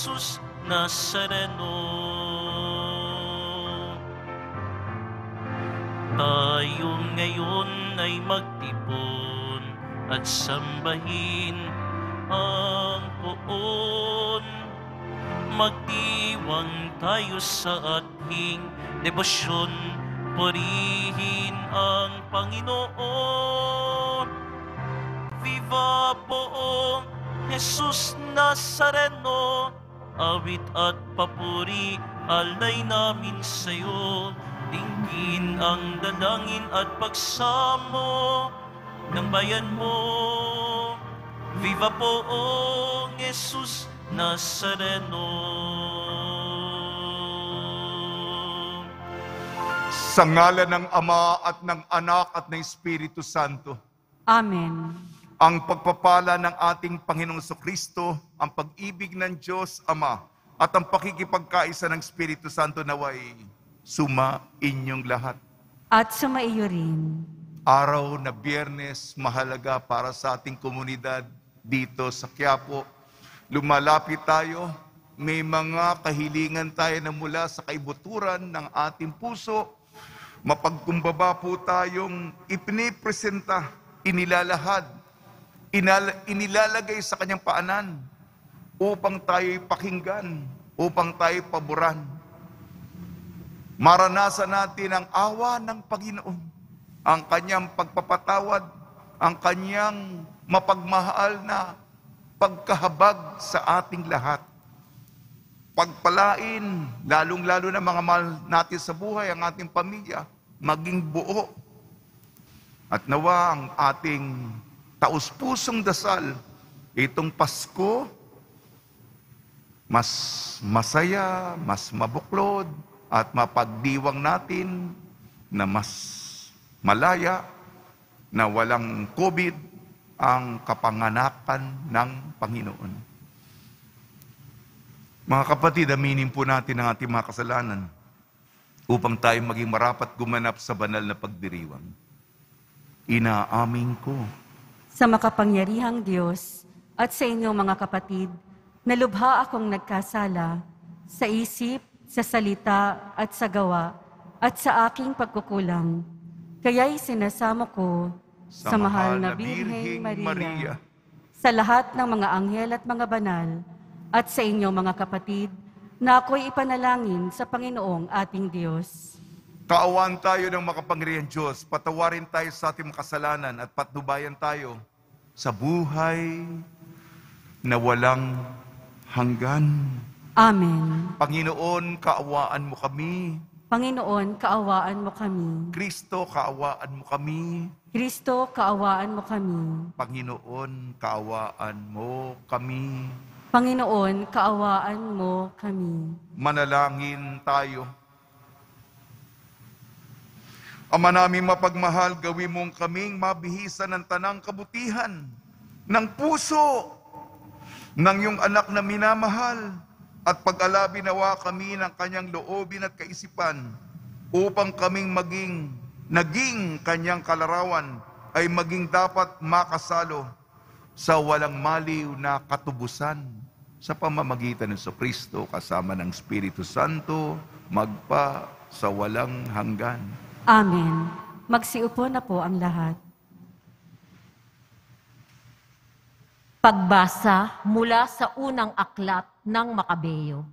Jesus Nazareno. Tayo ngayon ay magtipon at sambahin ang poon. Magdiwang tayo sa ating debosyon, purihin ang Panginoon. Viva Poong Jesus Nazareno, awit at papuri alay namin sa'yo. Tingin ang dalangin at pagsamo ng bayan mo. Viva Poong Jesus Nazareno. Sa ngalan ng Ama at ng Anak at ng Espiritu Santo. Amen. Ang pagpapala ng ating Panginoong Kristo, ang pag-ibig ng Diyos Ama, at ang pakikipagkaisa ng Espiritu Santo naway suma inyong lahat. At sumaiyo rin. Araw na Biyernes, mahalaga para sa ating komunidad dito sa Quiapo. Lumalapit tayo, may mga kahilingan tayo na mula sa kaibuturan ng ating puso. Mapagkumbaba po tayong ipinipresenta, inilalahad, inilalagay sa kanyang paanan upang tayo'y pakinggan, upang tayo'y paboran. Maranasan natin ang awa ng Panginoon, ang kanyang pagpapatawad, ang kanyang mapagmahal na pagkahabag sa ating lahat. Pagpalain, lalong-lalo na mga mahal natin sa buhay, ang ating pamilya, maging buo. At nawa ang ating taus-pusong dasal, itong Pasko, mas masaya, mas mabuklod, at mapagdiwang natin na mas malaya, na walang COVID, ang kapanganakan ng Panginoon. Mga kapatid, aminin po natin ang ating mga kasalanan upang tayo maging marapat gumanap sa banal na pagdiriwang. Inaamin ko Sa makapangyarihang Diyos at sa inyong mga kapatid, na lubha akong nagkasala sa isip, sa salita at sa gawa at sa aking pagkukulang. Kaya'y sinasamo ko sa mahal na Birheng Maria, sa lahat ng mga anghel at mga banal, at sa inyong mga kapatid, na ako'y ipanalangin sa Panginoong ating Diyos. kaawaan tayo ng makapangyarihang Diyos, patawarin tayo sa ating kasalanan at patnubayan tayo sa buhay na walang hanggan. Amen. Panginoon, kaawaan mo kami. Panginoon, kaawaan mo kami. Kristo, kaawaan mo kami. Kristo, kaawaan mo kami. Panginoon, kaawaan mo kami. Panginoon, kaawaan mo kami. Manalangin tayo. Ama namin mapagmahal, gawin mong kaming mabihisan ng tanang kabutihan ng puso ng iyong anak na minamahal, at pag-alabi nawa kami ng kanyang loobin at kaisipan upang kaming naging kanyang kalarawan ay maging dapat makasalo sa walang maliw na katubusan sa pamamagitan ng Kristo kasama ng Espiritu Santo magpa sa walang hanggan. Amen. Magsiupo na po ang lahat. Pagbasa mula sa unang aklat ng Makabeyo.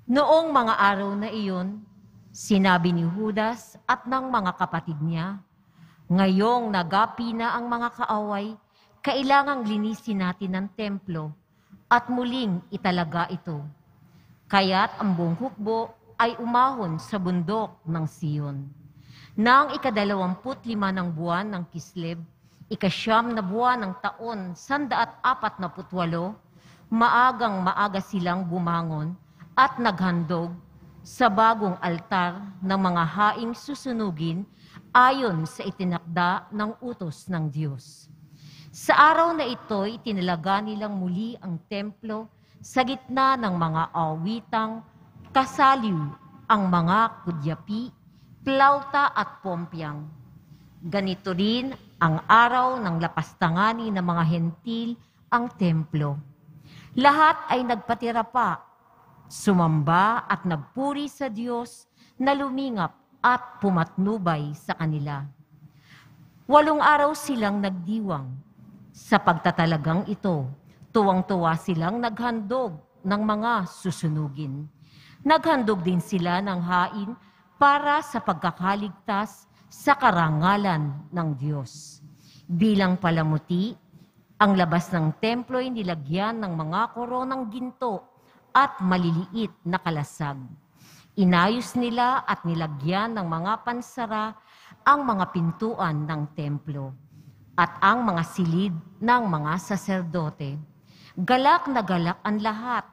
Noong mga araw na iyon, sinabi ni Judas at ng mga kapatid niya, "Ngayong nagapi na ang mga kaaway, kailangang linisin natin ang templo at muling italaga ito. Kaya't ang buong hukbo ay umahon sa bundok ng Sion. Nang 25 ng buwan ng Kisleb, 9 na buwan ng taon 148, maagang-maaga silang bumangon at naghandog sa bagong altar ng mga haing susunugin ayon sa itinakda ng utos ng Diyos. Sa araw na ito, itinalaga nilang muli ang templo sa gitna ng mga awitang kasaliw, ang mga kudyapi, plauta at pompyang. Ganito rin ang araw ng lapastangani ng mga hentil ang templo. Lahat ay nagpatira pa, sumamba at nagpuri sa Diyos na lumingap at pumatnubay sa kanila. 8 araw silang nagdiwang. Sa pagtatalagang ito, tuwang-tuwa silang naghandog ng mga susunugin. Naghandog din sila ng hain para sa pagkakaligtas sa karangalan ng Diyos. Bilang palamuti, ang labas ng templo ay nilagyan ng mga koronang ginto at maliliit na kalasag. Inayos nila at nilagyan ng mga pansara ang mga pintuan ng templo at ang mga silid ng mga saserdote. Galak na galak ang lahat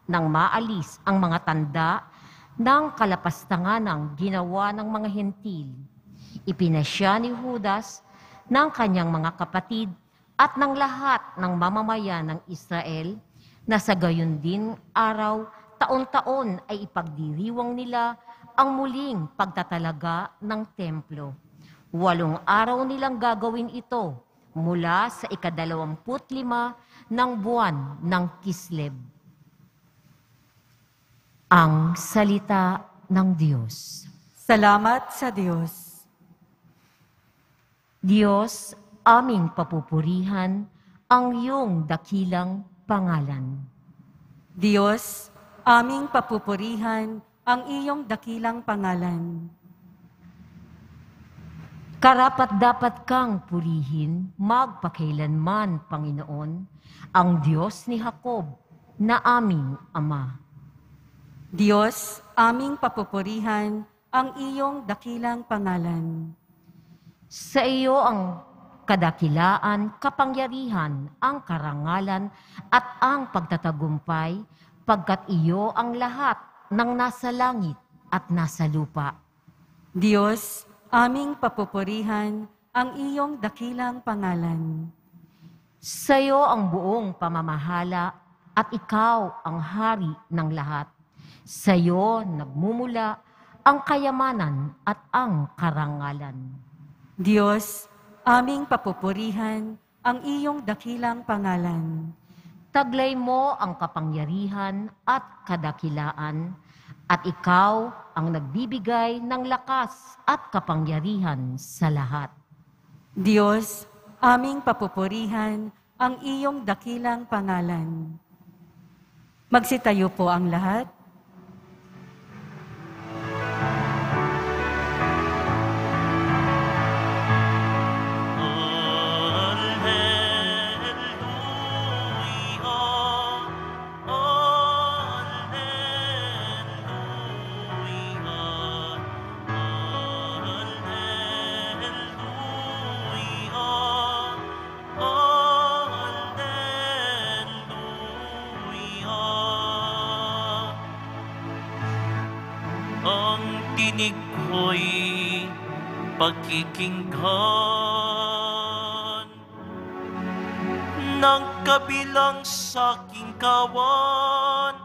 nang maalis ang mga tanda ng kalapastanganang ginawa ng mga hentil. Ipinasya ni Judas ng kanyang mga kapatid at ng lahat ng mamamayan ng Israel na sa gayon din araw, taon-taon ay ipagdiriwang nila ang muling pagtatalaga ng templo. 8 araw nilang gagawin ito mula sa 25 ng buwan ng Kislev. Ang salita ng Diyos. Salamat sa Diyos. Diyos, aming papupurihan ang iyong dakilang pangalan. Diyos, aming papupurihan ang iyong dakilang pangalan. Karapat-dapat kang purihin magpakailanman, Panginoon, ang Diyos ni Jacob na aming Ama. Diyos, aming papupurihan ang iyong dakilang pangalan. Sa iyo ang kadakilaan, kapangyarihan, ang karangalan at ang pagtatagumpay, pagkat iyo ang lahat ng nasa langit at nasa lupa. Diyos, aming papupurihan ang iyong dakilang pangalan. Sa iyo ang buong pamamahala at ikaw ang hari ng lahat. Sa iyo nagmumula ang kayamanan at ang karangalan. Diyos, aming papupurihan ang iyong dakilang pangalan. Taglay mo ang kapangyarihan at kadakilaan, at ikaw ang nagbibigay ng lakas at kapangyarihan sa lahat. Diyos, aming papupurihan ang iyong dakilang pangalan. Magsitayo po ang lahat. Tinig ko'y pagkikinggan ng kabilang sa aking kawan.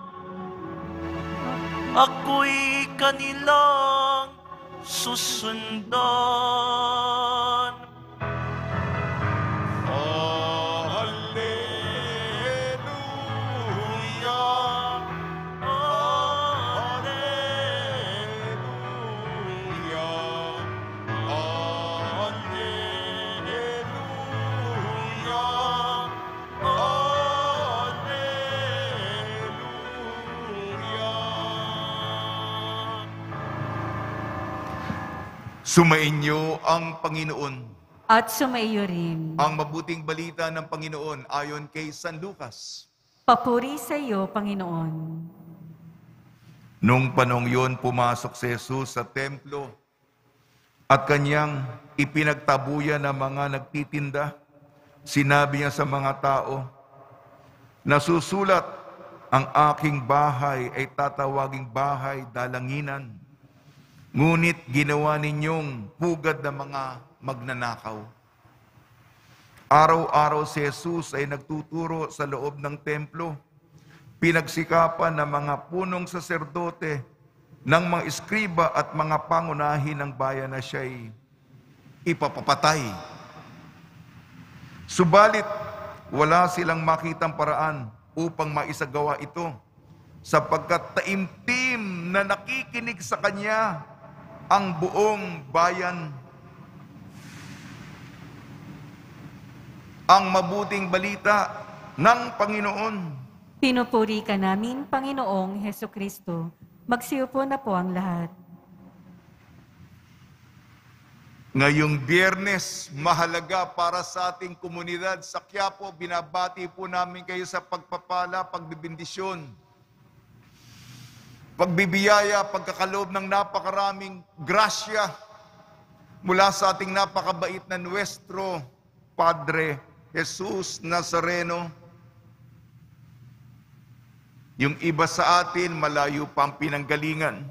Ako'y kanilang susundan. Sumainyo ang Panginoon. At sumaiyo rin. Ang mabuting balita ng Panginoon ayon kay San Lucas. Papuri sa iyo, Panginoon. Nung panong yun, pumasok si Jesus sa templo at kanyang ipinagtabuyan ng mga nagtitinda. Sinabi niya sa mga tao, nasusulat, ang aking bahay ay tatawaging bahay dalanginan. Ngunit ginawa ninyong pugad ng mga magnanakaw. Araw-araw si Jesus ay nagtuturo sa loob ng templo. Pinagsikapan ng mga punong saserdote, ng mga eskriba at mga pangunahin ng bayan na siya'y ipapapatay. Subalit, wala silang makitang paraan upang maisagawa ito, sapagkat taimtim na nakikinig sa Kanya ang buong bayan. Ang mabuting balita ng Panginoon. Pinupuri ka namin, Panginoong Hesukristo. Magsiupo na po ang lahat. Ngayong Biyernes, mahalaga para sa ating komunidad sa Quiapo, binabati po namin kayo sa pagpapala, pagbibindisyon, pagbibiyaya, pagkakaloob ng napakaraming grasya mula sa ating napakabait na Nuestro Padre Jesus Nazareno. Yung iba sa atin, malayo pa ang pinanggalingan.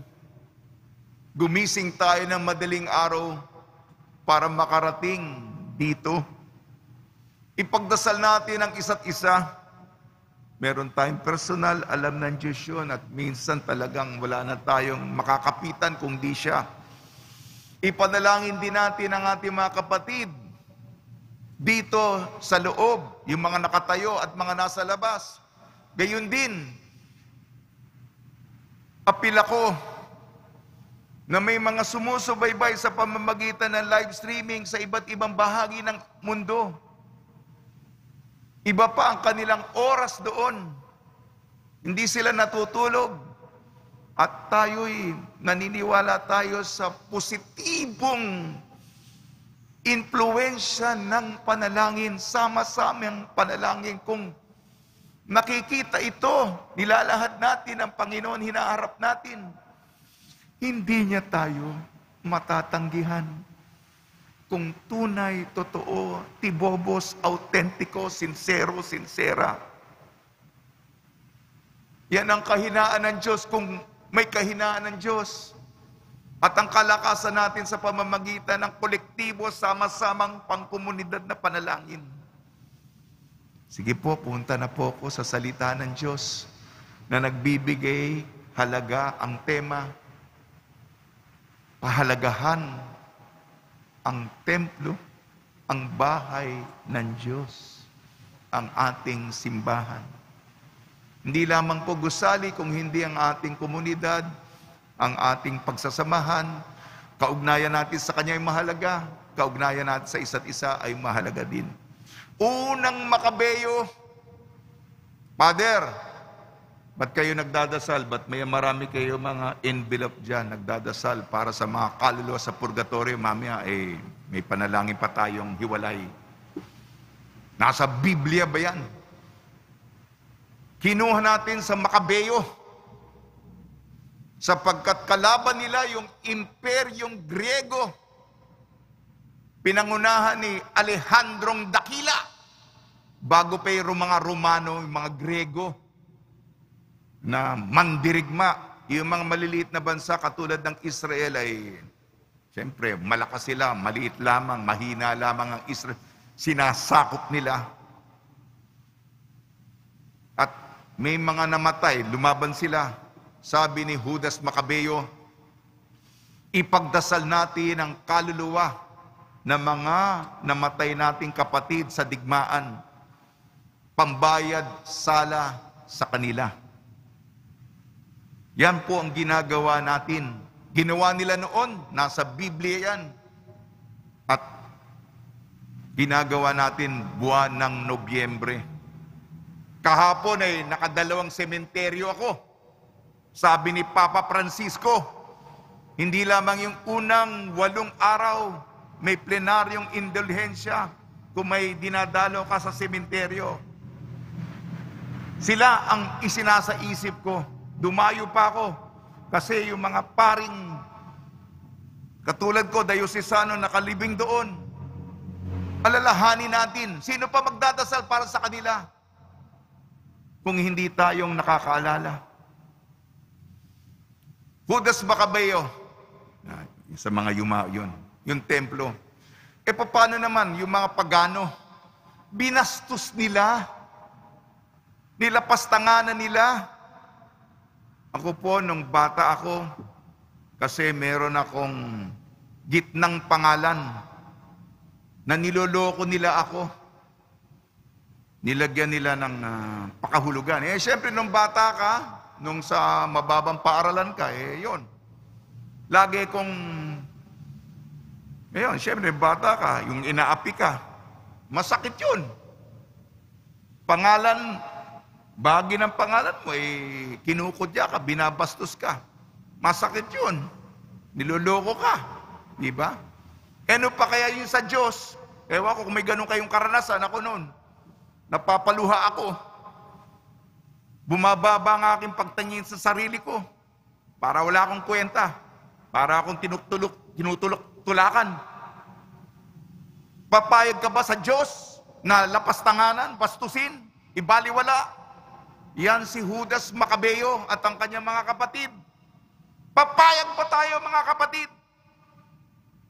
Gumising tayo ng madaling araw para makarating dito. Ipagdasal natin ang isa't isa. Meron tayong personal, alam ng Diyos yun, at minsan talagang wala na tayong makakapitan kung di siya. Ipanalangin din natin ang ating mga kapatid dito sa loob, yung mga nakatayo at mga nasa labas. Gayun din, apil ako na may mga sumusubaybay sa pamamagitan ng live streaming sa iba't ibang bahagi ng mundo. Iba pa ang kanilang oras doon. Hindi sila natutulog. At tayo'y naniniwala tayo sa positibong impluwensya ng panalangin, sama-samang panalangin. Kung nakikita ito, nilalahad natin ang Panginoon, hinaharap natin, hindi niya tayo matatanggihan. Kung tunay, totoo, tibobos, autentiko, sincero, sincera. Yan ang kahinaan ng Diyos kung may kahinaan ng Diyos. At ang kalakasan natin sa pamamagitan ng kolektibo, sama-samang pangkomunidad na panalangin. Sige po, punta na po ako sa salita ng Diyos na nagbibigay halaga. Ang tema, pahalagahan ang templo, ang bahay ng Diyos, ang ating simbahan. Hindi lamang po gusali kung hindi ang ating komunidad, ang ating pagsasamahan, kaugnayan natin sa Kanya ay mahalaga, kaugnayan natin sa isa't isa ay mahalaga din. Unang Makabeyo, Father, ba't kayo nagdadasal? Ba't may marami kayo mga envelope dyan, nagdadasal para sa mga kaluluwa sa purgatorio? Mamaya, may panalangin pa tayong hiwalay. Nasa Biblia ba yan? Kinuha natin sa Makabeyo, sapagkat kalaban nila yung imperyong Griego, pinangunahan ni Alejandrong Dakila, bago pa yung mga Romano, yung mga Griego, na mandirigma. Yung mga maliliit na bansa katulad ng Israel ay, siyempre, malakas sila, maliit lamang, mahina lamang ang Israel. Sinasakop nila. At may mga namatay, lumaban sila. Sabi ni Judas Macabeo, ipagdasal natin ang kaluluwa ng mga namatay nating kapatid sa digmaan, pambayad sala sa kanila. Yan po ang ginagawa natin. Ginawa nila noon, nasa Biblia yan. At ginagawa natin buwan ng Nobyembre. Kahapon ay nakadalawang sementeryo ako. Sabi ni Papa Francisco, hindi lamang yung unang 8 araw may plenaryong indulhensya kung may dinadalo ka sa sementeryo. Sila ang isinasa-isip ko. Dumayo pa ako kasi yung mga paring katulad ko, dayosesano, nakalibing doon. Alalahanin natin, sino pa magdadasal para sa kanila kung hindi tayong nakakaalala? Judas Macabeo, sa mga yun, yung templo. Paano naman yung mga pagano? Binastos nila, nilapastanganan nila. Ako po, nung bata ako, kasi meron akong gitnang pangalan na niloloko nila ako. nilagyan nila ng pakahulugan. Siyempre, nung bata ka, nung sa mababang paaralan ka, yun. Lagi kong, siyempre, bata ka, yung inaapi ka, masakit yun. Pangalan, bahagi ng pangalan mo, kinukudya ka, binabastos ka. Masakit yun. Niloloko ka. Di ba? Ano pa kaya yun sa Diyos? Ewan ko kung may ganun kayong karanasan, ako noon. Napapaluha ako. Bumababa ang aking pagtingin sa sarili ko. Para wala akong kwenta. Para akong tinutulak-tulakan. Papayag ka ba sa Diyos na lapastanganan, bastusin, ibaliwala? Yan si Judas Macabeo at ang kanyang mga kapatid. Papayag ba tayo mga kapatid?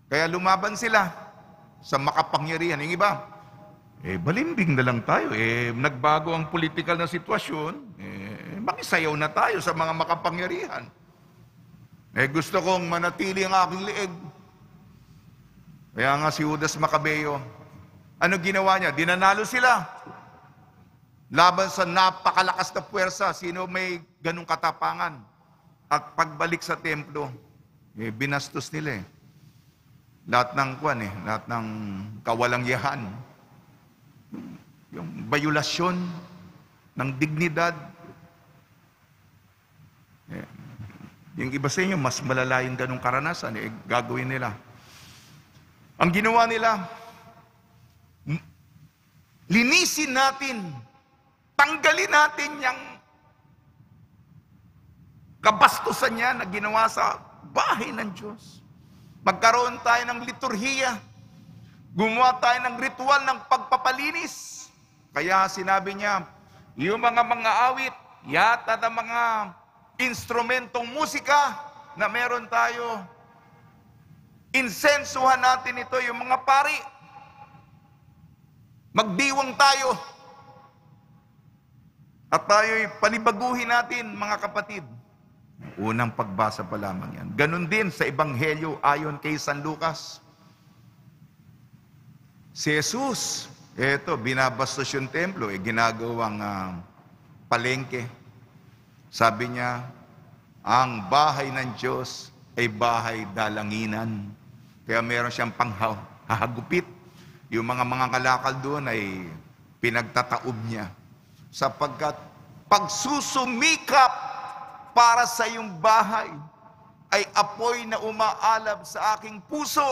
Kaya lumaban sila sa makapangyarihan. Yung iba, balimbing na lang tayo. Nagbago ang political na sitwasyon. Makisayaw na tayo sa mga makapangyarihan. Gusto kong manatili ang aking lieg. Kaya nga si Judas Macabeo, ano ginawa niya? Dinanalo sila. Laban sa napakalakas na puwersa, sino may ganung katapangan? At pagbalik sa templo, binastos nila lahat ng lahat ng kawalangyahan. Yung bayulasyon ng dignidad. Yung iba sa inyo, mas malala yung ganung karanasan, gagawin nila. Ang ginawa nila, linisin natin, tanggalin natin yung kabastusan niya na ginawa sa bahay ng Diyos. Magkaroon tayo ng liturhiya. Gumawa tayo ng ritual ng pagpapalinis. Kaya sinabi niya, yung mga awit, yata ng mga instrumentong musika na meron tayo, insensuhan natin ito, yung mga pari. Magdiwang tayo. At tayo'y panibaguhin natin, mga kapatid. Unang pagbasa pa lamang yan. Ganon din sa Ebanghelyo ayon kay San Lucas. Si Jesus, binabastos yung templo, ginagawang palengke. Sabi niya, ang bahay ng Diyos ay bahay dalanginan. Kaya meron siyang panghahagupit. Yung mga kalakal doon ay pinagtataob niya. Sapagkat pagsusumikap para sa iyong bahay ay apoy na umaalab sa aking puso.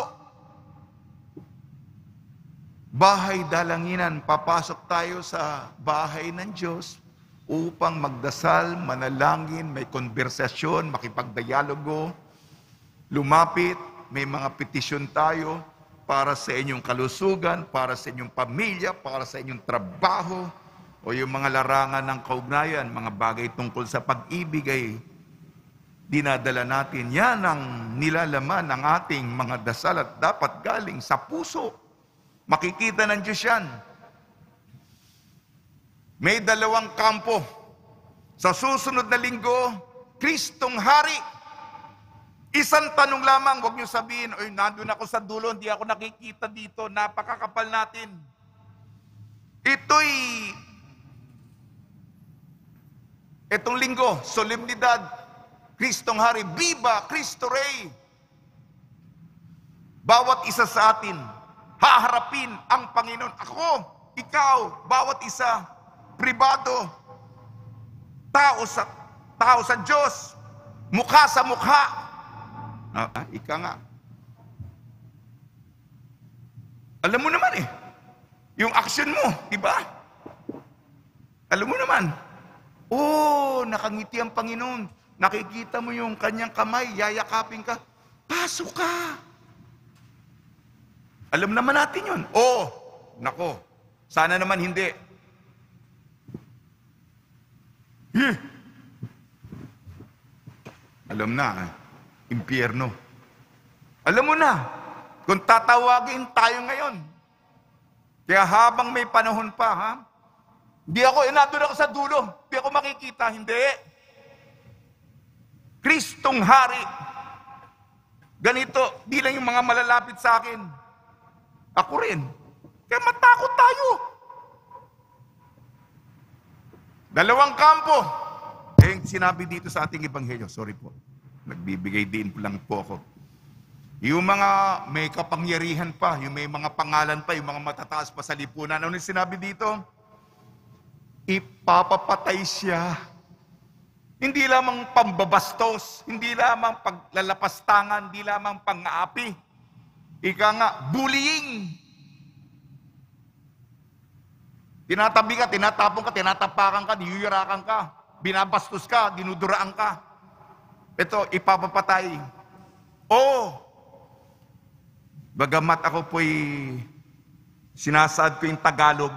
Bahay dalanginan, papasok tayo sa bahay ng Diyos upang magdasal, manalangin, may konversasyon, makipagdialogo, lumapit, may mga petisyon tayo para sa inyong kalusugan, para sa inyong pamilya, para sa inyong trabaho, o yung mga larangan ng kaugnayan, mga bagay tungkol sa pag-ibig ay dinadala natin. Yan ang nilalaman ng ating mga dasal at dapat galing sa puso. Makikita ng Diyos yan. May dalawang kampo. Sa susunod na linggo, Kristong Hari. Isang tanong lamang, huwag niyo sabihin, oy, nandun ako sa dulo, hindi ako nakikita dito, napakakapal natin. Itong linggo, solemnidad, Kristong Hari, Viva Cristo Rey. Bawat isa sa atin, haharapin ang Panginoon. Ako, ikaw, bawat isa, pribado, tao sa Diyos, mukha sa mukha. Ika nga. Alam mo naman yung action mo, di ba? Alam mo naman. Nakangiti ang Panginoon. Nakikita mo yung kanyang kamay, yayakapin ka. Pasok ka. Alam naman natin yun. Nako. Sana naman hindi. Alam na, impyerno. Alam mo na, kung tatawagin tayo ngayon. Kaya habang may panahon pa, nandun ako sa dulo, di ako makikita, hindi. Kristong Hari. Ganito, di lang yung mga malalapit sa akin. Ako rin. Kaya matakot tayo. Dalawang kampo. Eh, sinabi dito sa ating ebanghelyo, sorry po, nagbibigay din po lang po ako. Yung mga may kapangyarihan pa, yung may mga pangalan pa, yung mga matataas pa sa lipunan, ano yung sinabi dito? Ipapapatay siya. Hindi lamang pambabastos, hindi lamang paglalapastangan, hindi lamang pang-aapi. Ika nga, bullying. Tinatabi ka, tinatapon ka, tinatapakan ka, niyuyurakan ka, binabastos ka, dinuduraan ka. Ito, ipapapatay. Bagamat ako po'y sinasaad ko yung Tagalog,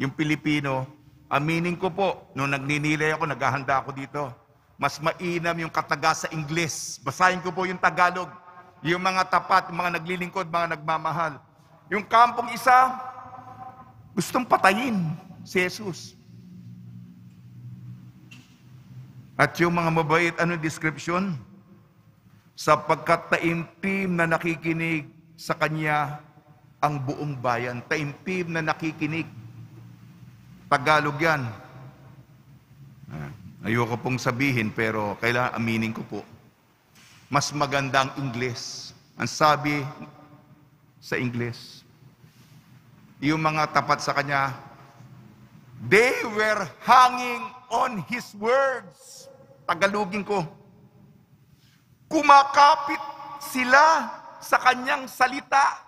yung Pilipino, aminin ko po, nung nagninilay ako, naghahanda ako dito, mas mainam yung kataga sa Ingles. Basahin ko po yung Tagalog. Yung mga tapat, yung mga naglilingkod, mga nagmamahal. Yung kampong isa, gustong patayin si Jesus. At yung mga mabait, ano description? Sapagkat taimtim na nakikinig sa kanya ang buong bayan. Taimtim na nakikinig. Tagalog yan. Ayoko pong sabihin pero kailangan aminin ko po. Mas maganda ang Ingles. Ang sabi sa Ingles, yung mga tapat sa kanya, they were hanging on His words. Tagalogin ko. Kumakapit sila sa kanyang salita.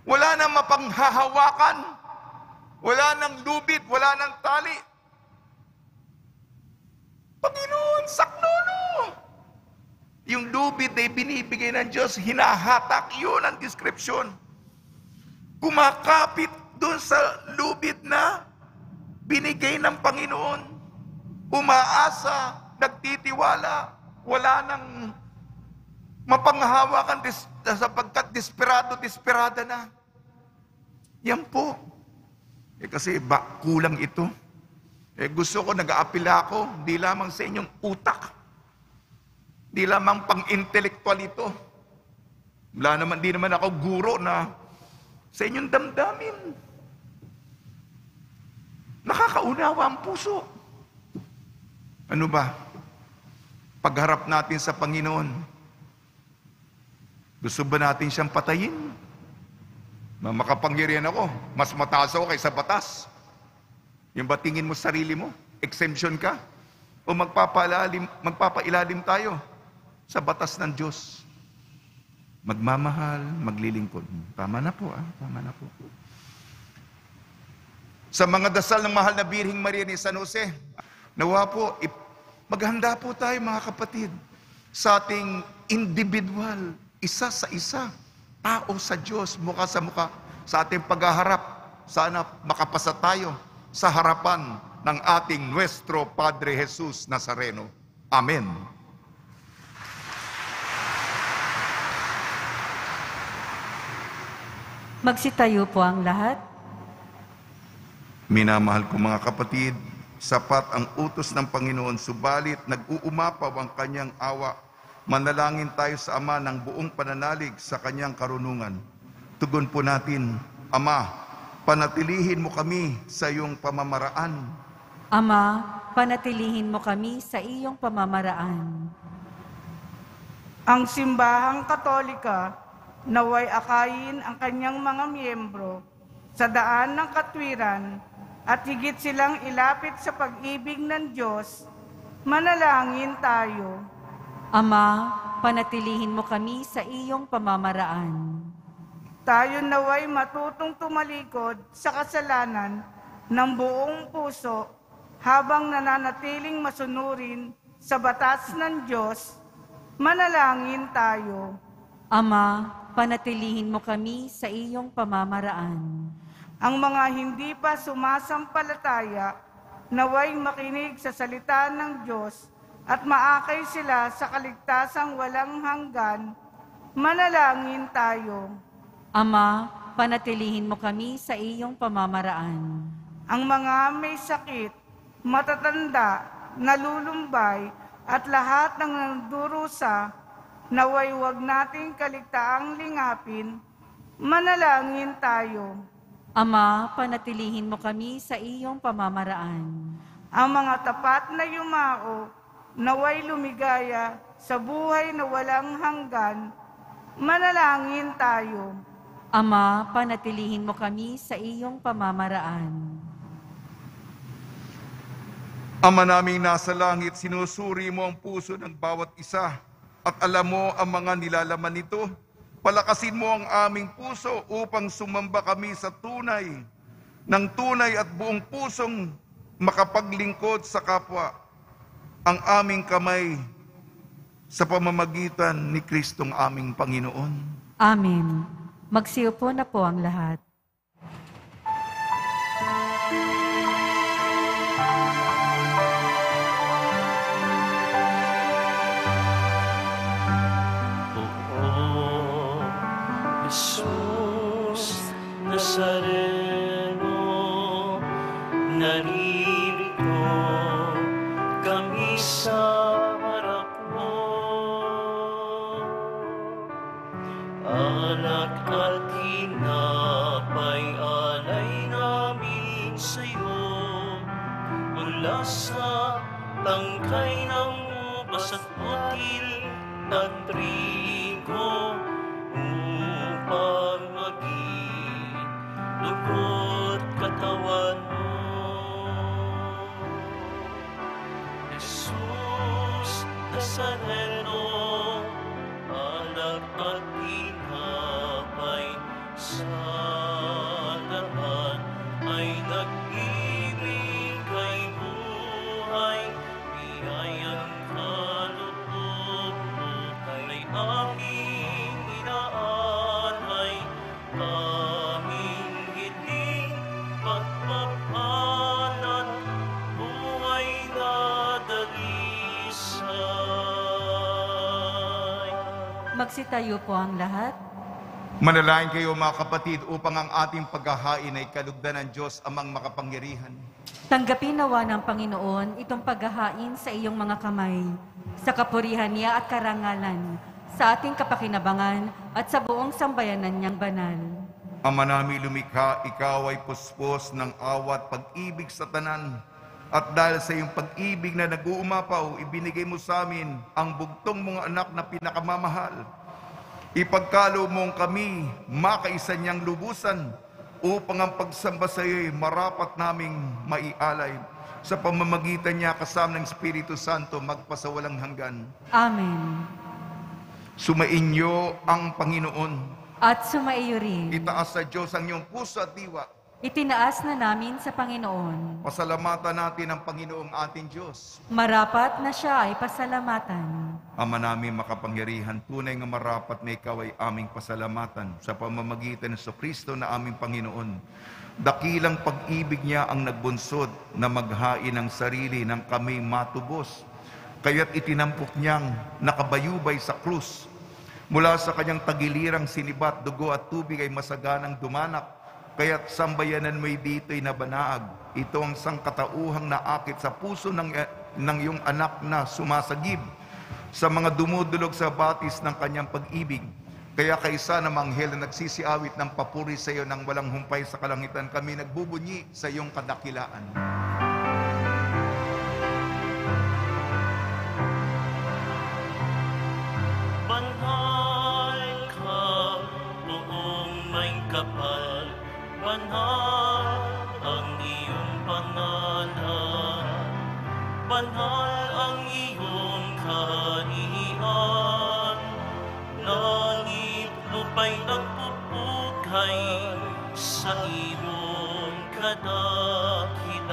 Wala nang mapanghahawakan. Wala nang lubid, wala nang tali. Panginoon, saknono. Yung lubid na binibigay ng Diyos, hinahatak, yun ang description. Kumakapit doon sa lubid na binigay ng Panginoon. Umaasa, nagtitiwala, wala nang mapanghahawakan sapagkat desperada na. Yan po. Kasi kulang ito. Gusto ko, nag-aapila ako, di lamang sa inyong utak. Di lamang pang-intelektual ito. Di naman ako guro na sa inyong damdamin. Nakakaunawa ang puso. Ano ba? Pagharap natin sa Panginoon, gusto ba natin siyang patayin? Makapangyarihan ako, mas mataas ako kaysa batas. Yung ba tingin mo sarili mo? Exemption ka? O magpapailalim tayo sa batas ng Diyos? Magmamahal, maglilingkod. Tama na po, tama na po. Sa mga dasal ng mahal na Birheng Maria ni San Jose, nawa po, maghanda po tayo mga kapatid sa ating individual, isa sa isa, tao sa Diyos, mukha sa mukha, sa ating paghaharap. Sana makapasa tayo sa harapan ng ating Nuestro Padre Jesus Nazareno. Amen. Magsitayo po ang lahat. Minamahal ko mga kapatid, sapat ang utos ng Panginoon, subalit nag-uumapaw ang kanyang awa. Manalangin tayo sa Ama ng buong pananalig sa kanyang karunungan. Tugon po natin, Ama, panatilihin mo kami sa iyong pamamaraan. Ama, panatilihin mo kami sa iyong pamamaraan. Ang Simbahang Katolika naway akayin ang kanyang mga miyembro sa daan ng katwiran at higit silang ilapit sa pag-ibig ng Diyos. Manalangin tayo. Ama, panatilihin mo kami sa iyong pamamaraan. Tayo naway matutong tumalikod sa kasalanan ng buong puso habang nananatiling masunurin sa batas ng Diyos. Manalangin tayo. Ama, panatilihin mo kami sa iyong pamamaraan. Ang mga hindi pa sumasampalataya, naway makinig sa salita ng Diyos at maakay sila sa kaligtasang walang hanggan. Manalangin tayo. Ama, panatilihin mo kami sa iyong pamamaraan. Ang mga may sakit, matatanda, nalulumbay, at lahat ng nandurusa, naway huwag nating kaligtaang lingapin. Manalangin tayo. Ama, panatilihin mo kami sa iyong pamamaraan. Ang mga tapat na yumao, naway lumigaya sa buhay na walang hanggan, manalangin tayo. Ama, panatilihin mo kami sa iyong pamamaraan. Ama naming nasa langit, sinusuri mo ang puso ng bawat isa at alam mo ang mga nilalaman nito. Palakasin mo ang aming puso upang sumamba kami sa tunay at buong pusong makapaglingkod sa kapwa. Ang aming kamay sa pamamagitan ni Kristong aming Panginoon. Amen. Magsiupo na po ang lahat. Jesus Nazareno, naririto kami sa harap mo. Alak at tinapay alay namin sa'yo, mula sa tangkay ng ubas at butil at trigo, upang maging dugo't katawan mo. Jesus Nazareno, alak at tinapay sa daan ay nagbibigay buhay, biyayang kaloob mo ay aming inaalay, aming hiling pagpapalan, buhay na dalisay. Magsitayo po ang lahat. Manalangin kayo mga kapatid upang ang ating paghahain ay kalugdan ng Diyos amang makapangyarihan. Tanggapin nawa ng Panginoon itong paghahain sa iyong mga kamay, sa kapurihan niya at karangalan, sa ating kapakinabangan at sa buong sambayanan niyang banal. Ama namin lumikha, ikaw ay puspos ng awat pag-ibig sa tanan. At dahil sa iyong pag-ibig na nag-uumapaw, ibinigay mo sa amin ang bugtong mong anak na pinakamamahal. Ipagkaloob mong kami makaisa niyang lubusan upang ang pagsamba sa iyo'y marapat naming maialay. Sa pamamagitan niya kasama ng Espiritu Santo magpasawalang hanggan. Amen. Sumainyo ang Panginoon. At sumaiyo rin. Itaas sa Diyos ang iyong puso at diwa. Itinaas na namin sa Panginoon. Pasalamatan natin ang Panginoong ating Diyos. Marapat na siya ay pasalamatan. Ama namin makapangyarihan, tunay nga marapat na ikaw ay aming pasalamatan sa pamamagitan ng Kristo na aming Panginoon. Dakilang pag-ibig niya ang nagbunsod na maghain ng sarili ng kami matubos. Kaya't itinampok niyang nakabayubay sa krus. Mula sa kanyang tagilirang sinibat, dugo at tubig ay masaganang dumanak. Kaya't sambayanan mo'y dito'y nabanaag. Ito ang sangkatauhang naakit sa puso ng iyong anak na sumasagib sa mga dumudulog sa batis ng kanyang pag-ibig. Kaya kaisa na manghel na nagsisiawit ng papuri sa iyo ng walang humpay sa kalangitan, kami nagbubunyi sa iyong kadakilaan. Banal ka, buong may kapal, banal ang iyong pangalan, banal ang iyong kaharian, langit lupa'y nagpupugay sa iyong kadakilaan,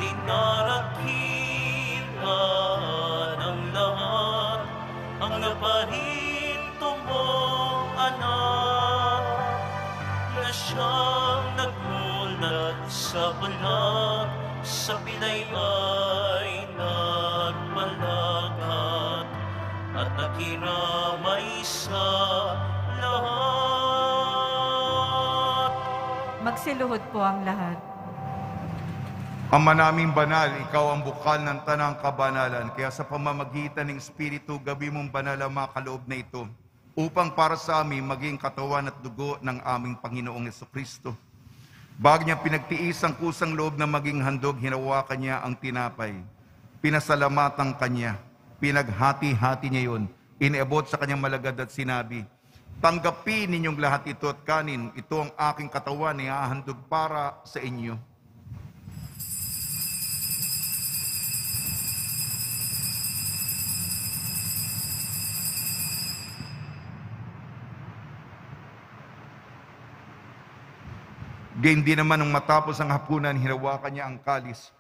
dinarakilan ang lahat, ang napahinto mong anak, na siyang nagmulat sa balat, sa pilay ay nagpalagat, at nakiramay sa lahat. Magsiluhod po ang lahat. Ama naming banal, ikaw ang bukal ng tanang kabanalan. Kaya sa pamamagitan ng Espiritu, gabi mong banal ang mga kaloob na ito upang para sa amin maging katawan at dugo ng aming Panginoong Jesucristo. Bago niya pinagtiis ang kusang loob na maging handog, hinawakan niya ang tinapay. Pinasalamatan kanya. Pinaghati-hati niya yun. Iniabot sa kanyang malagad at sinabi, "Tanggapin ninyong lahat ito at kanin. Ito ang aking katawan na ihahandog para sa inyo." Gayon din naman nung matapos ang hapunan, hinawakan niya ang kalis.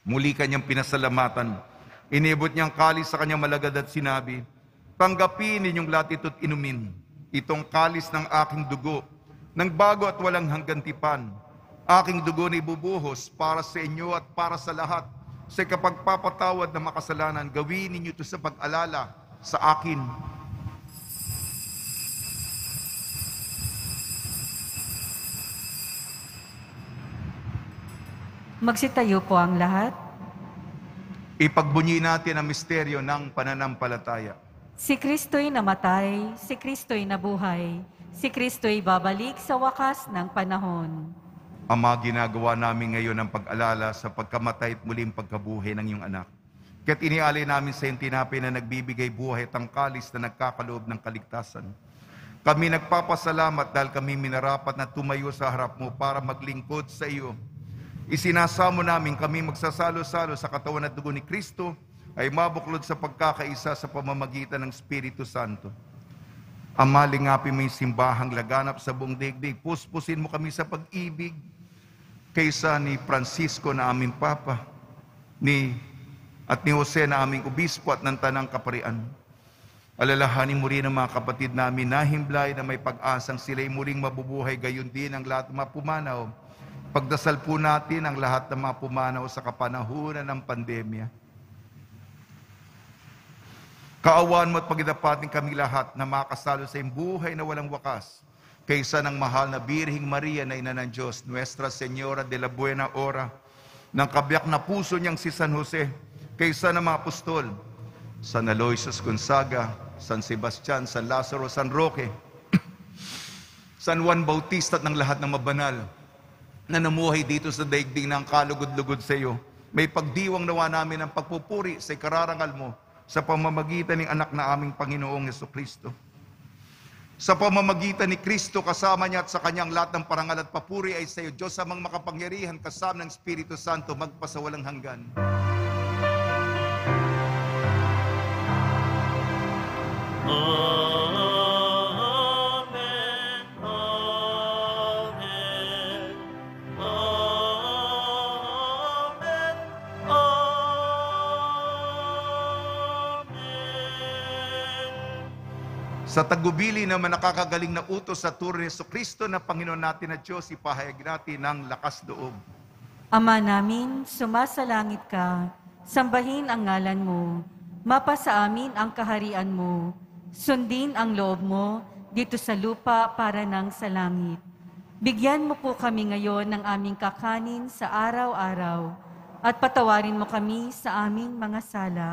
Muli kanyang pinasalamatan. Inibot niya ang kalis sa kanyang malagad at sinabi, "Tanggapin ninyong lahat ito't inumin. Itong kalis ng aking dugo, ng bago at walang hanggang tipan. Aking dugo na ibubuhos para sa inyo at para sa lahat. Sa kapagpapatawad ng makasalanan, gawin ninyo ito sa pag-alala sa akin." Magsitayo po ang lahat. Ipagbunyi natin ang misteryo ng pananampalataya. Si Kristo'y namatay, si Kristo'y nabuhay, si Kristo'y babalik sa wakas ng panahon. Ama, ginagawa namin ngayon ang pag-alala sa pagkamatay at muling pagkabuhay ng iyong anak. Kaya't inialay namin sa iyong tinapay na nagbibigay buhay at ang kalis na nagkakaloob ng kaligtasan. Kami nagpapasalamat dahil kami minarapat na tumayo sa harap mo para maglingkod sa iyo. Isinasamo namin kami magsasalo-salo sa katawan at dugo ni Kristo ay mabuklod sa pagkakaisa sa pamamagitan ng Espiritu Santo. Ama, lingapin mo yung simbahang laganap sa buong daigdig. Puspusin mo kami sa pag-ibig kaysa ni Francisco na aming Papa, at ni Jose na aming Obispo at ng Tanang Kaparian. Alalahanin mo rin ang mga kapatid namin na himlay na may pag-asang sila'y muling mabubuhay, gayon din ang lahat ng mga pumanaw. Pagdasal po natin ang lahat ng mga pumanaw sa kapanahunan ng pandemya. Kaawaan mo at pagdapatin kami lahat na makasalo sa iyong buhay na walang wakas, kaysa ng mahal na Birhing Maria na Ina ng Diyos, Nuestra Señora de la Buena Hora, ng kabiyak na puso niyang si San Jose, kaysa ng mga apostol, San Aloysius Gonzaga, San Sebastian, San Lazaro, San Roque, San Juan Bautista at ng lahat ng mabanal na namuhay dito sa daigdig ng kalugod-lugod sa iyo. May pagdiwang nawa namin ang pagpupuri sa ikararangal mo sa pamamagitan ng anak na aming Panginoong Jesucristo. Sa pamamagitan ni Kristo, kasama niya at sa kanyang lahat ng parangal at papuri ay sa iyo, Diyos amang makapangyarihan, kasama ng Espiritu Santo, magpasawalang hanggan. Sa tagubili naman nakakagaling na utos sa turo ni Jesucristo na Panginoon natin at Diyos, ipahayag natin ng lakas loob. Ama namin, sumasalangit ka, sambahin ang ngalan mo, mapasa amin ang kaharian mo, sundin ang loob mo dito sa lupa para nang sa langit. Bigyan mo po kami ngayon ng aming kakanin sa araw-araw at patawarin mo kami sa aming mga sala,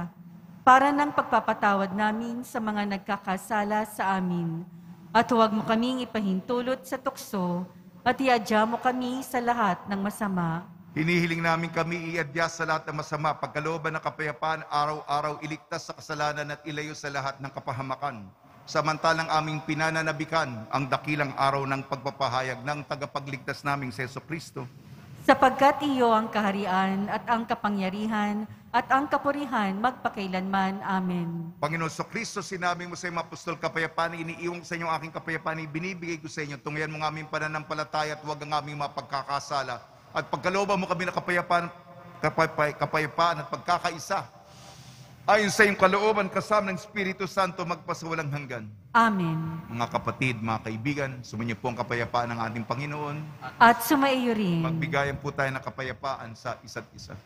para ng pagpapatawad namin sa mga nagkakasala sa amin. At huwag mo kaming ipahintulot sa tukso, at iadya mo kami sa lahat ng masama. Hinihiling namin kami iadya sa lahat ng masama, pagkalooban ng kapayapaan, araw-araw iligtas sa kasalanan at ilayo sa lahat ng kapahamakan. Samantalang aming pinananabikan ang dakilang araw ng pagpapahayag ng tagapagligtas naming si Jesucristo. Sapagkat iyo ang kaharian at ang kapangyarihan at ang kapurihan magpakailanman. Amen. Panginoon Jesucristo, sinabi mo sa iyong apostol, kapayapaan iniiwan ko sa inyo ang aking kapayapaan, binibigay ko sa inyo. Tungayan mo ng aming pananampalataya at huwag ang aming mapagkakasala. At pagkalooban mo kami ng kapayapaan at pagkakaisa. Ayon sa iyong kalooban, kasama ng Espiritu Santo, magpasawalang hanggan. Amen. Mga kapatid, mga kaibigan, sumainyo po ang kapayapaan ng ating Panginoon. At sumaiyo rin. Magbigayan po tayo ng kapayapaan sa isa't isa.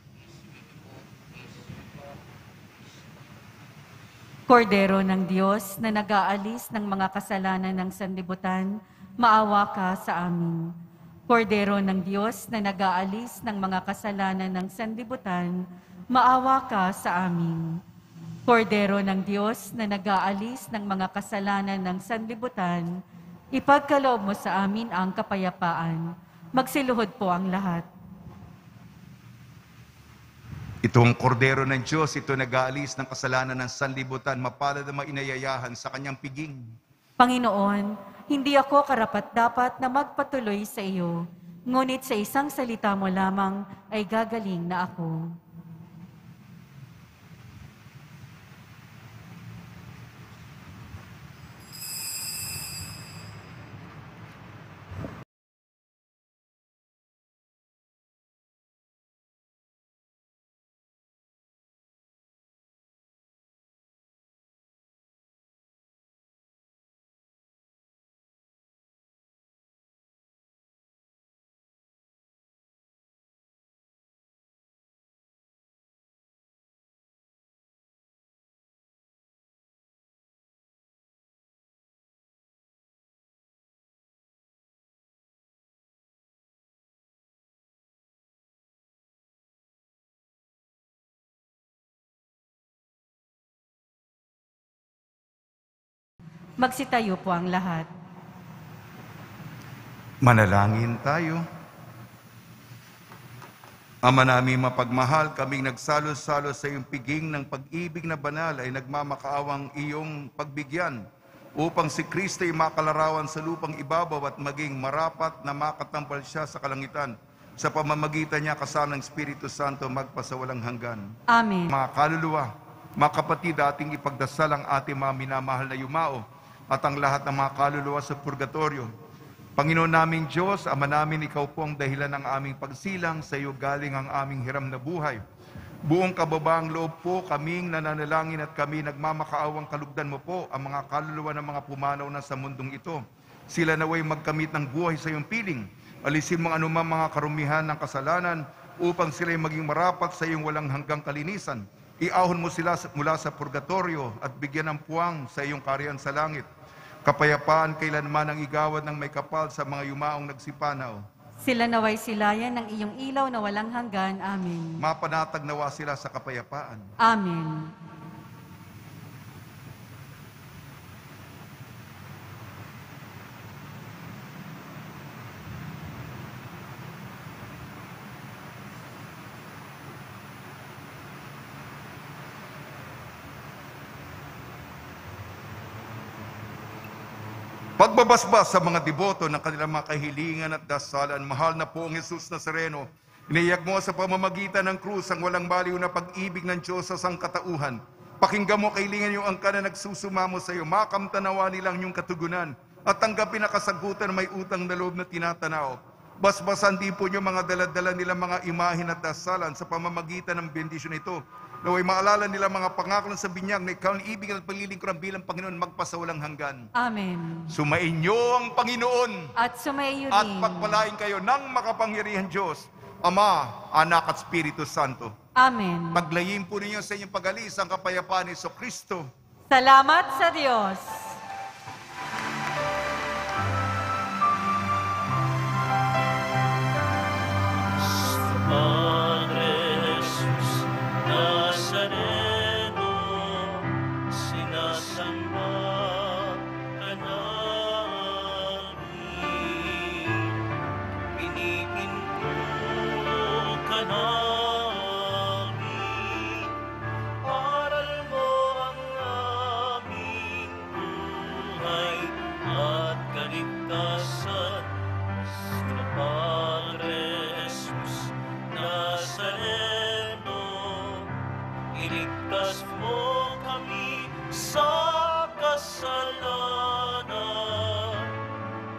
Kordero ng Diyos na nag-aalis ng mga kasalanan ng sanlibutan, maawa ka sa amin. Kordero ng Diyos na nag-aalis ng mga kasalanan ng sanlibutan, maawa ka sa amin. Kordero ng Diyos na nag-aalis ng mga kasalanan ng sanlibutan, ipagkaloob mo sa amin ang kapayapaan. Magsiluhod po ang lahat. Itong kordero ng Diyos, ito nag-aalis ng kasalanan ng sanlibutan, mapalad na inayayahan sa kanyang piging. Panginoon, hindi ako karapat-dapat na magpatuloy sa iyo, ngunit sa isang salita mo lamang ay gagaling na ako. Magsitayo po ang lahat. Manalangin tayo. Ama namin mapagmahal, kaming nagsalo-salo sa iyong piging ng pag-ibig na banal ay nagmamakaawang iyong pagbigyan upang si Kristo ay makalarawan sa lupang ibabaw at maging marapat na makatampal siya sa kalangitan. Sa pamamagitan niya kasama ng Espiritu Santo magpasawalang hanggan. Amen. Mga kaluluwa, mga kapatid, ating ipagdasal ang ating mga minamahal na yumao at ang lahat ng mga kaluluwa sa purgatorio. Panginoon naming Diyos, Ama namin, Ikaw po ang dahilan ng aming pagsilang, sa iyo galing ang aming hiram na buhay. Buong kababaang loob po kaming nananalangin at kami nagmamakaawang kalugdan mo po ang mga kaluluwa ng mga pumanaw na sa mundong ito. Sila naway magkamit ng buhay sa iyong piling. Alisin mo ang anumang mga karumihan ng kasalanan upang sila'y maging marapat sa iyong walang hanggang kalinisan. Iahon mo sila mula sa purgatorio at bigyan ng puwang sa iyong kaharian sa langit. Kapayapaan kailanman ang igawad ng may kapal sa mga yumaong nagsipanaw. Sila naway silayan ng iyong ilaw na walang hanggan. Amen. Mapanatag nawa sila sa kapayapaan. Amen. Pagbabasbas sa mga deboto ng kanilang mga kahilingan at dasalan, mahal na poong Jesus Nazareno, inayag mo sa pamamagitan ng krus ang walang baliw na pag-ibig ng Diyos sa sangkatauhan. Pakinggan mo kahilingan yung angka na nagsusumamo sa iyo, makamtanawa nilang yung katugunan at tanggapin na kasagutan may utang na loob na tinatanaw. Basbasan din po niyo mga daladala nilang mga imahin at dasalan sa pamamagitan ng bendisyon ito. Naway maalala nila mga pangako sa binyag na ikaw ang ibig at paglilingkuran bilang Panginoon magpasawalang hanggan. Amen. Sumainyo ang Panginoon At sumaiyo at rin. pagpalain kayo ng makapangyarihan Diyos, Ama, Anak at Espiritu Santo. Amen. Paglayin po ninyo sa inyong pag-alis ang kapayapaan ni Kristo. Salamat sa Diyos. Padre Jesus Nazareno, sinasamba ka namin, pinipinto ka namin, aral mo ang aming buhay at kaligtasan. Nuestro Padre Jesus Nazareno, iligtas mo kami sa kasalanan.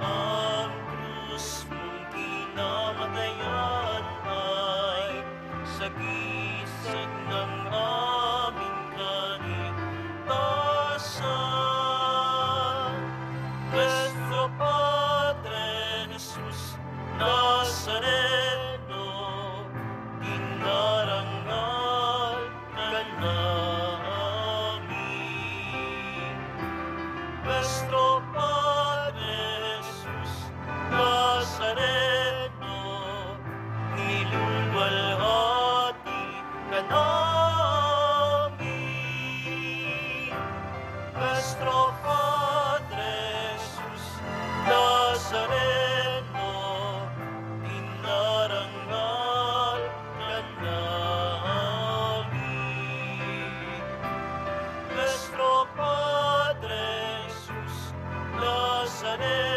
Ang krus mong kinamatayan ay sagisag ng aming kaligtasan. Nuestro Padre Jesus Nazareno, dinarangal ka namin. Nuestro Padre Jesus Nazareno, niluluwalhati ka namin. Nazaret.